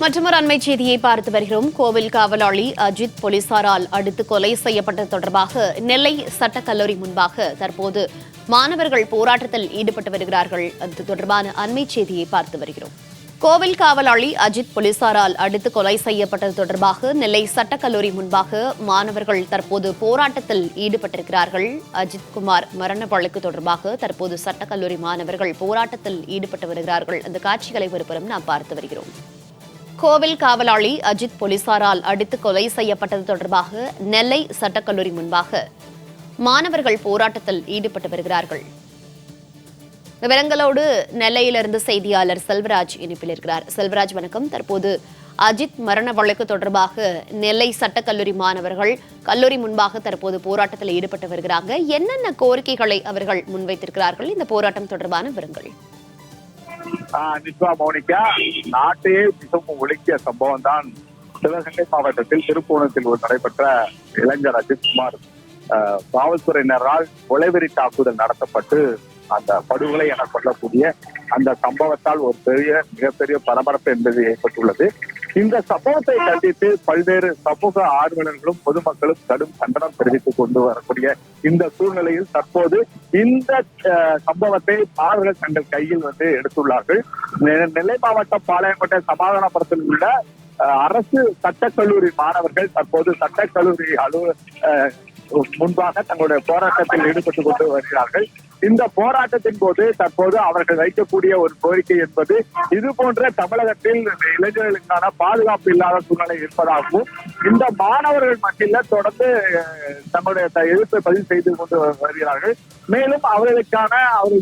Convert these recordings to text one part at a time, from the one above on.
மற்றொரு அண்மை செய்தியை பார்த்து வருகிறோம். கோவில் காவலாளி அஜித் போலீசாரால் அடித்து கொலை செய்யப்பட்டது தொடர்பாக நெல்லை சட்டக்கல்லூரி முன்பாக தற்போது மாணவர்கள் போராட்டத்தில் ஈடுபட்டு வருகிறார்கள். அது தொடர்பான அண்மை செய்தியை பார்த்து வருகிறோம். கோவில் காவலாளி அஜித் போலீசாரால் அடித்து கொலை செய்யப்பட்டது தொடர்பாக நெல்லை சட்டக்கல்லூரி முன்பாக மாணவர்கள் தற்போது போராட்டத்தில் ஈடுபட்டிருக்கிறார்கள். அஜித் குமார் மரண வழக்கு தொடர்பாக தற்போது சட்டக்கல்லூரி மாணவர்கள் போராட்டத்தில் ஈடுபட்டு வருகிறார்கள். அந்த காட்சிகளை ஒருபுறம் நாம் பார்த்து வருகிறோம். கோவில் காவலாளி அஜித் போலீசாரால் அடித்து கொலை செய்யப்பட்டது தொடர்பாக நெல்லை சட்டக்கல்லூரி முன்பாக மாணவர்கள் போராட்டத்தில் ஈடுபட்டு வருகிறார்கள். விவரங்களோடு நெல்லையிலிருந்து செய்தியாளர் செல்வராஜ் இணைப்பில் இருக்கிறார். செல்வராஜ், வணக்கம். தற்போது அஜித் மரண வழக்கு தொடர்பாக நெல்லை சட்டக்கல்லூரி மாணவர்கள் கல்லூரி முன்பாக தற்போது போராட்டத்தில் ஈடுபட்டு வருகிறாங்க. என்னென்ன கோரிக்கைகளை அவர்கள் முன்வைத்திருக்கிறார்கள்? இந்த போராட்டம் தொடர்பான விவரங்கள். நிச்சயமா மோனிகா, நாட்டையே மிகவும் ஒழுக்கிய சம்பவம் தான் சிவகங்கை மாவட்டத்தில் திருப்புவனத்தில் நடைபெற்ற இளைஞர் அஜித் குமார் காவல்துறையினரால் கொலைவெறி தாக்குதல் நடத்தப்பட்டு அந்த படுகொலை என சொல்லக்கூடிய அந்த சம்பவத்தால் ஒரு மிகப்பெரிய பரபரப்பு என்பது ஏற்பட்டுள்ளது. இந்த சம்பவத்தை கண்டித்து பல்வேறு சமூக ஆர்வலர்களும் பொதுமக்களும் கடும் கண்டனம் தெரிவித்துக் கொண்டு வரக்கூடிய இந்த சூழ்நிலையில் தற்போது இந்த சம்பவத்தை மாணவர்கள் தங்கள் கையில் எடுத்துள்ளார்கள். நெல்லை மாவட்டம் பாளையங்கோட்டை சமாதானபுரத்தில் உள்ள அரசு சட்டக்கல்லூரி மாணவர்கள் தற்போது சட்டக்கல்லூரி முன்பாக தங்களுடைய போராட்டத்தில் ஈடுபட்டுக் கொண்டு வருகிறார்கள். இந்த போராட்டத்தின் போது தற்போது அவர்கள் வைக்கக்கூடிய ஒரு கோரிக்கை என்பது இது போன்ற தமிழகத்தில் இளைஞர்களுக்கான பாதுகாப்பு இல்லாத சூழ்நிலை இருப்பதாகவும் இந்த மாணவர்கள் மத்தியில் தொடர்ந்து தங்களுடைய எதிர்ப்பை பதிவு செய்து கொண்டு வருகிறார்கள். மேலும் அவர்களுக்கான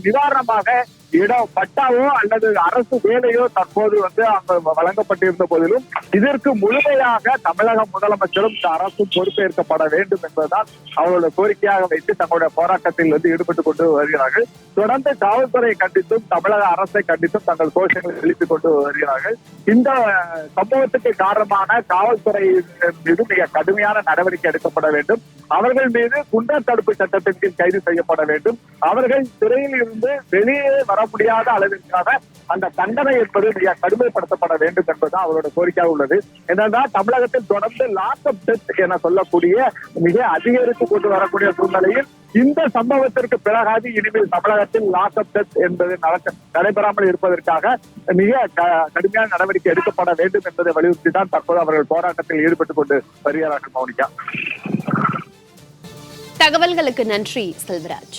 நிவாரணமாக இடம் பட்டாவோ அல்லது அரசு வேலையோ தற்போது அங்க வழங்கப்பட்டிருந்த போதிலும் இதற்கு முழுமையாக தமிழக முதலமைச்சரும் அரசும் பொறுப்பேற்கப்பட வேண்டும் என்பதுதான் அவர்களுடைய கோரிக்கையாக வைத்து தங்களுடைய போராட்டத்தில் ஈடுபட்டுக் கொண்டு வருகிறார்கள். தொடர்ந்து காவல்துறையை கண்டித்தும் தமிழக அரசை கண்டித்தும் தங்கள் கோஷங்களை எழுப்பிக் கொண்டு வருகிறார்கள். இந்த சம்பவத்துக்கு காரணமான காவல்துறை மீது மிக கடுமையான நடவடிக்கை எடுக்கப்பட வேண்டும். அவர்கள் மீது குண்டர் தடுப்பு சட்டத்தின் கீழ் கைது செய்யப்பட வேண்டும். அவர்கள் சிறையில் இருந்து வெளியே வர முடியாத அளவிற்கான அந்த தண்டனை என்பது மிக கடுமைப்படுத்தப்பட வேண்டும் என்பதுதான் அவரோட கோரிக்கையாக உள்ளது. என்னென்றால் தமிழகத்தில் தொடர்ந்து லாக் அப் டெத் என சொல்லக்கூடிய மிக அதிகரித்துக் கொண்டு வரக்கூடிய சூழ்நிலையில் இந்த சம்பவத்திற்கு பிறகாது இனிமேல் தமிழகத்தில் லாக் அப் டெத் என்பது நடைபெறாமல் இருப்பதற்காக மிக கடுமையான நடவடிக்கை எடுக்கப்பட வேண்டும் என்பதை வலியுறுத்தி தான் தற்போது அவர்கள் போராட்டத்தில் ஈடுபட்டுக் கொண்டு வருகிறார்கள். மௌனிகா, தகவல்களுக்கு நன்றி செல்வராஜ்.